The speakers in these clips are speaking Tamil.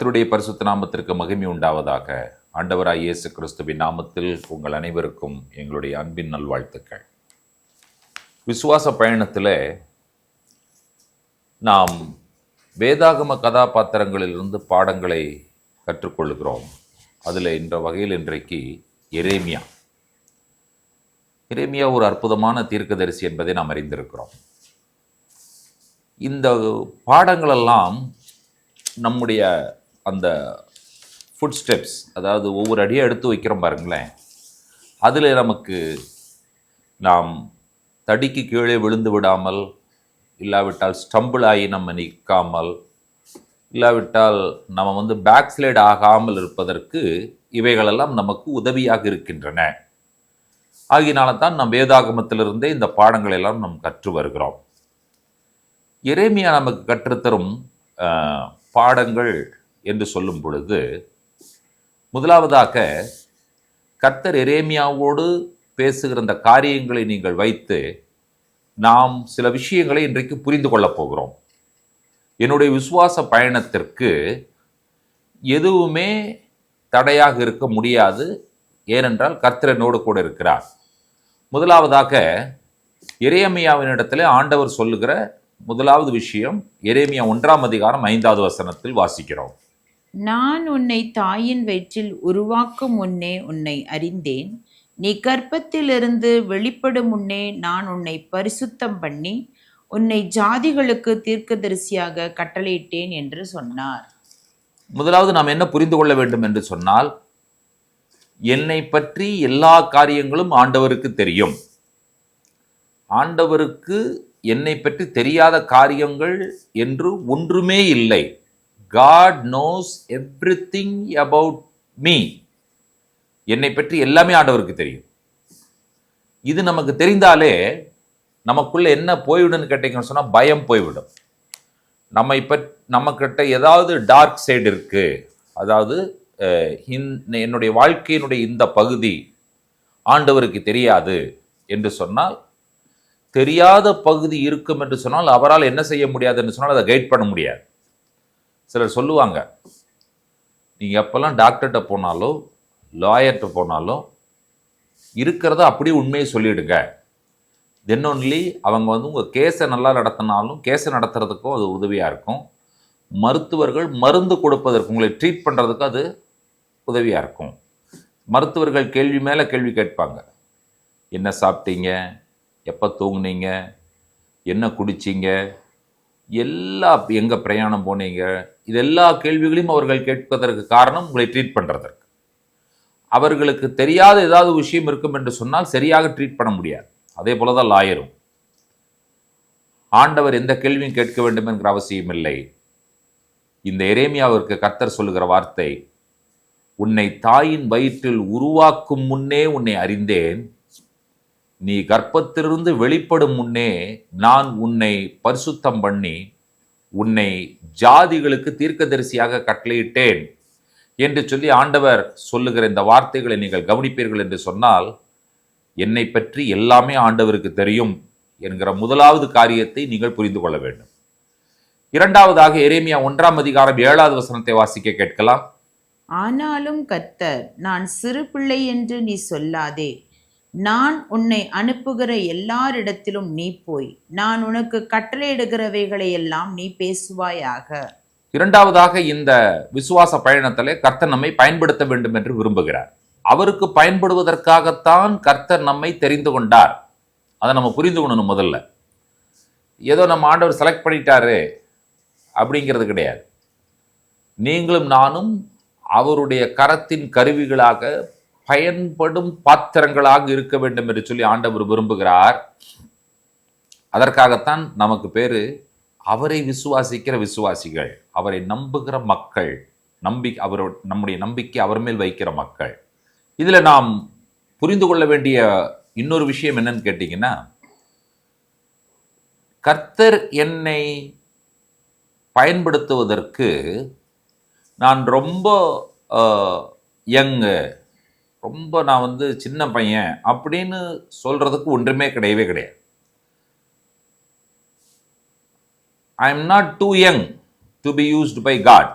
கர்த்தருடைய பரிசுத்த நாமத்திற்கு மகிமை உண்டாவதாக. ஆண்டவராய் இயேசு கிறிஸ்துவின் நாமத்தில் உங்கள் அனைவருக்கும் எங்களுடைய அன்பின் நல்வாழ்த்துக்கள். விசுவாச பயணத்தில் நாம் வேதாகம கதாபாத்திரங்களிலிருந்து பாடங்களை கற்றுக்கொள்கிறோம். அதில் என்ற வகையில் இன்றைக்கு எரேமியா ஒரு அற்புதமான தீர்க்கதரிசி என்பதை நாம் அறிந்திருக்கிறோம். இந்த பாடங்களெல்லாம் நம்முடைய அந்த ஃபுட் ஸ்டெப்ஸ், அதாவது ஒவ்வொரு அடியை எடுத்து வைக்கிறோம் பாருங்களேன், அதில் நமக்கு நாம் தடிக்கு கீழே விழுந்து விடாமல், இல்லாவிட்டால் ஸ்டம்பிள் ஆகி நம்ம நிற்காமல், இல்லாவிட்டால் நம்ம பேக் ஸ்லைட் ஆகாமல் இருப்பதற்கு இவைகளெல்லாம் நமக்கு உதவியாக இருக்கின்றன. ஆகினால தான் நம் வேதாகமத்திலிருந்தே இந்த பாடங்கள் எல்லாம் நாம் கற்று வருகிறோம். எரேமியா நமக்கு கற்றுத்தரும் பாடங்கள் என்று சொல்லும் பொழுது, முதலாவதாக கர்த்தர் எரேமியாவோடு பேசுகிற இந்த காரியங்களை நீங்கள் வைத்து நாம் சில விஷயங்களை இன்றைக்கு புரிந்து கொள்ளப் போகிறோம். என்னுடைய விசுவாச பயணத்திற்கு எதுவுமே தடையாக இருக்க முடியாது, ஏனென்றால் கர்த்தர் என்னோடு கூட இருக்கிறார். முதலாவதாக எரேமியாவினிடத்தில் ஆண்டவர் சொல்லுகிற முதலாவது விஷயம், எரேமியா 1 அதிகாரம் 5வது வசனத்தில் வாசிக்கிறோம். நான் உன்னை தாயின் வயிற்றில் உருவாக்கும் முன்னே உன்னை அறிந்தேன், நீ கர்ப்பத்திலிருந்து வெளிப்படும் முன்னே நான் உன்னை பரிசுத்தம் பண்ணி உன்னை ஜாதிகளுக்கு தீர்க்கதரிசியாக கட்டளையிட்டேன் என்று சொன்னார். முதலாவது நாம் என்ன புரிந்து கொள்ள வேண்டும் என்று சொன்னால், என்னை பற்றி எல்லா காரியங்களும் ஆண்டவருக்கு தெரியும். ஆண்டவருக்கு என்னை பற்றி தெரியாத காரியங்கள் என்று ஒன்றுமே இல்லை. God knows everything about me. என்னை பற்றி எல்லாமே ஆண்டவருக்கு தெரியும். இது நமக்கு தெரிந்தாலே நமக்குள்ள என்ன போய்விடுன்னு கேட்டீங்கன்னு சொன்னால் பயம் போய்விடும். நம்மக்கிட்ட ஏதாவது டார்க் சைடு இருக்கு, அதாவது என்னுடைய வாழ்க்கையினுடைய இந்த பகுதி ஆண்டவருக்கு தெரியாது என்று சொன்னால், தெரியாத பகுதி இருக்கும் என்று சொன்னால் அவரால் என்ன செய்ய முடியாது என்று சொன்னால் அதை கைட் பண்ண முடியாது. சிலர் சொல்லுவாங்க, நீங்கள் எப்போல்லாம் டாக்டர்கிட்ட போனாலோ லாயர்கிட்ட போனாலும் இருக்கிறத அப்படியே உண்மையை சொல்லிவிடுங்க. தென் ஒன்லி அவங்க உங்கள் கேஸை நல்லா நடத்தினாலும் கேஸை நடத்துறதுக்கும் அது உதவியாக இருக்கும். மருத்துவர்கள் மருந்து கொடுப்பதற்கு, உங்களை ட்ரீட் பண்ணுறதுக்கு அது உதவியாக இருக்கும். மருத்துவர்கள் கேள்வி மேலே கேள்வி கேட்பாங்க. என்ன சாப்பிட்டீங்க, எப்போ தூங்குனீங்க, என்ன குடிச்சிங்க, எங்கே பிரயாணம் போனீங்க, இது எல்லா கேள்விகளையும் அவர்கள் கேட்பதற்கு காரணம் உங்களை ட்ரீட் பண்ணுறதற்கு. அவர்களுக்கு தெரியாத ஏதாவது விஷயம் இருக்கும் என்று சொன்னால் சரியாக ட்ரீட் பண்ண முடியாது. அதே போல தான் லாயரும். ஆண்டவர் எந்த கேள்வியும் கேட்க வேண்டும் என்கிற அவசியம் இல்லை. இந்த எரேமியாவிற்கு கர்த்தர் சொல்லுகிற வார்த்தை, உன்னை தாயின் வயிற்றில் உருவாக்கும் முன்னே உன்னை அறிந்தேன், நீ கர்ப்பத்திலிருந்து வெளிப்படும் முன்னே நான் உன்னை பரிசுத்தம் பண்ணி உன்னை ஜாதிகளுக்கு தீர்க்கதரிசியாக கட்டளையிட்டேன் என்று சொல்லி ஆண்டவர் சொல்லுகிற இந்த வார்த்தைகளை நீங்கள் கவனிப்பீர்கள் என்று சொன்னால், என்னை பற்றி எல்லாமே ஆண்டவருக்கு தெரியும் என்கிற முதலாவது காரியத்தை நீங்கள் புரிந்து கொள்ள வேண்டும். இரண்டாவதாக எரேமியா 1 அதிகாரம் 7வது வசனத்தை வாசிக்க கேட்கலாம். ஆனாலும் கர்த்தர், நான் சிறு பிள்ளை என்று நீ சொல்லாதே, நான் உன்னை அனுப்புகிற எல்லாரிடத்திலும் நீ போய் நான் உனக்கு கட்டளையிடுகிறவைகளை எல்லாம் நீ பேசுவாயாக. இரண்டாவதாக இந்த விசுவாச பயணத்திலே கர்த்தர் நம்மை பயன்படுத்த வேண்டும் என்று விரும்புகிறார். அவருக்கு பயன்படுவதற்காகத்தான் கர்த்தர் நம்மை தெரிந்து கொண்டார். அதை நம்ம புரிந்து கொள்ளணும். முதல்ல ஏதோ நம்ம ஆண்டவர் செலக்ட் பண்ணிட்டாரு அப்படிங்கிறது கிடையாது. நீங்களும் நானும் அவருடைய கரத்தின் கருவிகளாக பயன்படும் பாத்திரங்களாக இருக்க வேண்டும் என்று சொல்லி ஆண்டவர் விரும்புகிறார். அதற்காகத்தான் நமக்கு பேரு அவரை விசுவாசிக்கிற விசுவாசிகள், அவரை நம்புகிற மக்கள், நம்முடைய நம்பிக்கை அவர் மேல் வைக்கிற மக்கள். இதுல நாம் புரிந்து கொள்ள வேண்டிய இன்னொரு விஷயம் என்னன்னு கேட்டீங்கன்னா, கர்த்தர் என்னை பயன்படுத்துவதற்கு நான் ரொம்ப நான் சின்ன பையன் அப்படின்னு சொல்றதுக்கு ஒன்றுமே கிடையவே கிடையாது. I am not too young to be used by God.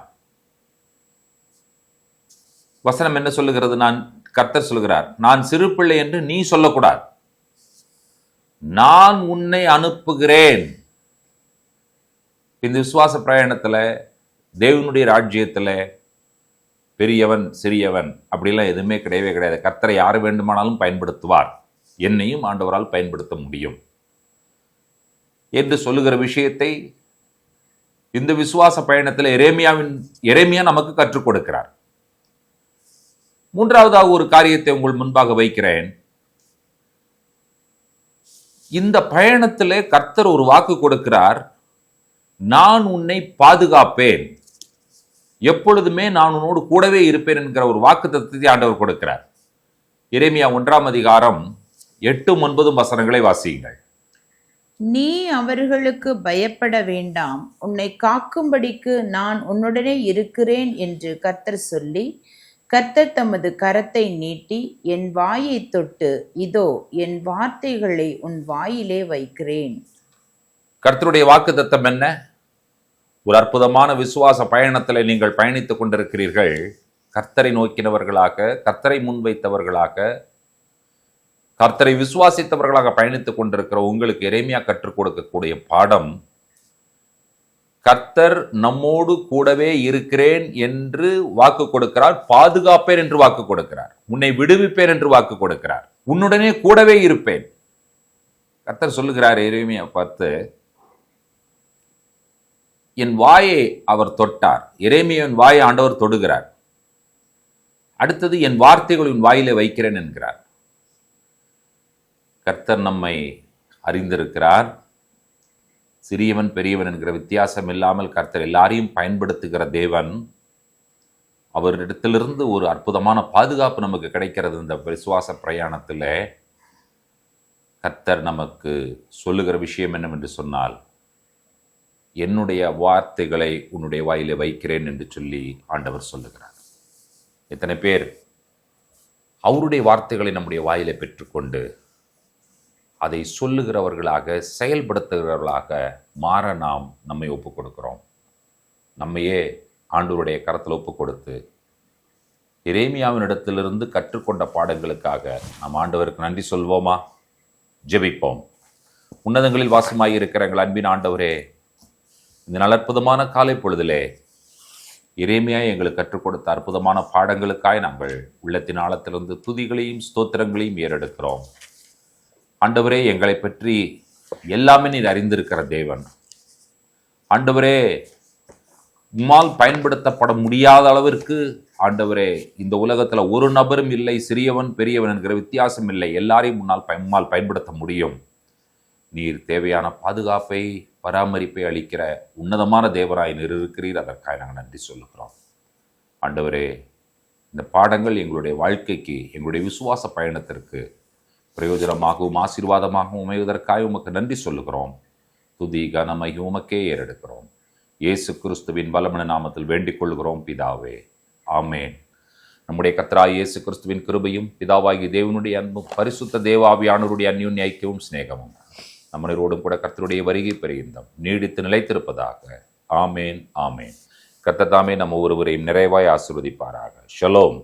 வசனம் என்ன சொல்லுகிறது? கர்த்தர் சொல்லுகிறார், நான் சிறு பிள்ளை என்று நீ சொல்லக்கூடாது, நான் உன்னை அனுப்புகிறேன். இந்த விசுவாச பிரயாணத்தில், தேவனுடைய ராஜ்யத்தில் பெரியவன் சிறியவன் அப்படிலாம் எதுவுமே கிடையவே கிடையாது. கர்த்தரை யார் வேண்டுமானாலும் பயன்படுத்துவார், என்னையும் ஆண்டவரால் பயன்படுத்த முடியும் என்று சொல்லுகிற விஷயத்தை இந்த விசுவாச பயணத்தில் எரேமியா நமக்கு கற்றுக் கொடுக்கிறார். மூன்றாவதாக ஒரு காரியத்தை உங்கள் முன்பாக வைக்கிறேன். இந்த பயணத்திலே கர்த்தர் ஒரு வாக்கு கொடுக்கிறார், நான் உன்னை பாதுகாப்பேன், எப்பொழுதுமே நான் உன்னோடு கூடவே இருப்பேன் என்கிற ஒரு வாக்குத்தத்தத்தை ஆண்டவர் கொடுக்கிறார். எரேமியா 1ஆம் அதிகாரம் 8-9 வசனங்களை வாசியுங்கள். நீ அவர்களுக்கு பயப்பட வேண்டாம், உன்னை காக்கும்படிக்கு நான் உன்னுடனே இருக்கிறேன் என்று கர்த்தர் சொல்லி, கர்த்தர் தமது கரத்தை நீட்டி என் வாயை தொட்டு, இதோ என் வார்த்தைகளை உன் வாயிலே வைக்கிறேன். கர்த்தருடைய வாக்குத்தத்தம் என்ன? ஒரு அற்புதமான விசுவாச பயணத்தில் நீங்கள் பயணித்துக் கொண்டிருக்கிறீர்கள். கர்த்தரை நோக்கினவர்களாக, கர்த்தரை முன்வைத்தவர்களாக, கர்த்தரை விசுவாசித்தவர்களாக பயணித்துக் கொண்டிருக்கிற உங்களுக்கு எரேமியா கற்றுக் கொடுக்கக்கூடிய பாடம், கர்த்தர் நம்மோடு கூடவே இருக்கிறேன் என்று வாக்கு கொடுக்கிறார், பாதுகாப்பேன் என்று வாக்கு கொடுக்கிறார், உன்னை விடுவிப்பேன் என்று வாக்கு கொடுக்கிறார், உன்னுடனே கூடவே இருப்பேன். கர்த்தர் சொல்லுகிறார் எரேமியா பார்த்து, என் வாயை அவர் தொட்டார். எரேமியாவின் வாயை ஆண்டவர் தொடுகிறார். அடுத்தது என் வார்த்தைகள் உன் வாயிலே வைக்கிறேன் என்கிறார். கர்த்தர் நம்மை அறிந்திருக்கிறார். சிறியவன் பெரியவன் என்கிற வித்தியாசம் இல்லாமல் கர்த்தர் எல்லாரையும் பயன்படுத்துகிற தேவன். அவரிடத்திலிருந்து ஒரு அற்புதமான பாதுகாப்பு நமக்கு கிடைக்கிறது. இந்த விசுவாச பிரயாணத்தில் கர்த்தர் நமக்கு சொல்லுகிற விஷயம் என்னவென்று சொன்னால், என்னுடைய வார்த்தைகளை உன்னுடைய வாயிலே வைக்கிறேன் என்று சொல்லி ஆண்டவர் சொல்லுகிறார். எத்தனை பேர் அவருடைய வார்த்தைகளை நம்முடைய வாயிலே பெற்றுக்கொண்டு அதை சொல்லுகிறவர்களாக, செயல்படுத்துகிறவர்களாக மாற நாம் நம்மை ஒப்புக் கொடுக்கிறோம்? நம்மையே ஆண்டவருடைய கரத்தில் ஒப்புக் கொடுத்து எரேமியாவின் இடத்திலிருந்து கற்றுக்கொண்ட பாடங்களுக்காக நாம் ஆண்டவருக்கு நன்றி சொல்வோமா? ஜெபிப்போம். உன்னதங்களில் வாசமாய் இருக்கிற எங்கள் அன்பின் ஆண்டவரே, இந்த நல்ல அற்புதமான காலை பொழுதிலே எரேமியா எங்களுக்கு கற்றுக் கொடுத்த அற்புதமான பாடங்களுக்காய் நாங்கள் உள்ளத்தின் ஆழத்திலிருந்து துதிகளையும் ஸ்தோத்திரங்களையும் ஏறெடுக்கிறோம். ஆண்டவரே, எங்களை பற்றி எல்லாமே நீர் அறிந்திருக்கிற தேவன். ஆண்டவரே, உம்மால் பயன்படுத்தப்பட முடியாத அளவிற்கு ஆண்டவரே, இந்த உலகத்தில் ஒரு நபரும் இல்லை, சிறியவன் பெரியவன் என்கிற வித்தியாசம் இல்லை, எல்லாரையும் உம்மால் பயன்படுத்த முடியும். நீர் தேவையான பாதுகாப்பை, பராமரிப்பை அளிக்கிற உன்னதமான தேவராய் நீர் இருக்கிறீர். அதற்காக நாங்கள் நன்றி சொல்லுகிறோம். ஆண்டவரே, இந்த பாடங்கள் எங்களுடைய வாழ்க்கைக்கு, எங்களுடைய விசுவாச பயணத்திற்கு பிரயோஜனமாகவும் ஆசீர்வாதமாகவும் அமைவதற்காக உமக்கு நன்றி சொல்லுகிறோம். துதி கனமையும் உமக்கே ஏறெடுக்கிறோம். இயேசு கிறிஸ்துவின் வல்லமையான நாமத்தில் வேண்டிக் கொள்கிறோம் பிதாவே, ஆமேன். நம்முடைய கர்த்தராகிய இயேசு கிறிஸ்துவின் கிருபையும் பிதாவாகிய தேவனுடைய அன்பும் பரிசுத்த தேவாவியானவருடைய அந்யோன்ய ஐக்கியமும் சிநேகமும் நம்மளோடும் கூட கர்த்தருடைய வருகை பெறுகின்றோம் நீடித்து நிலைத்திருப்பதாக. ஆமேன், ஆமேன். கர்த்தர் தாமே நம்ம ஒருவரையும் நிறைவாய் ஆசீர்வதிப்பாராக. ஷலோம்.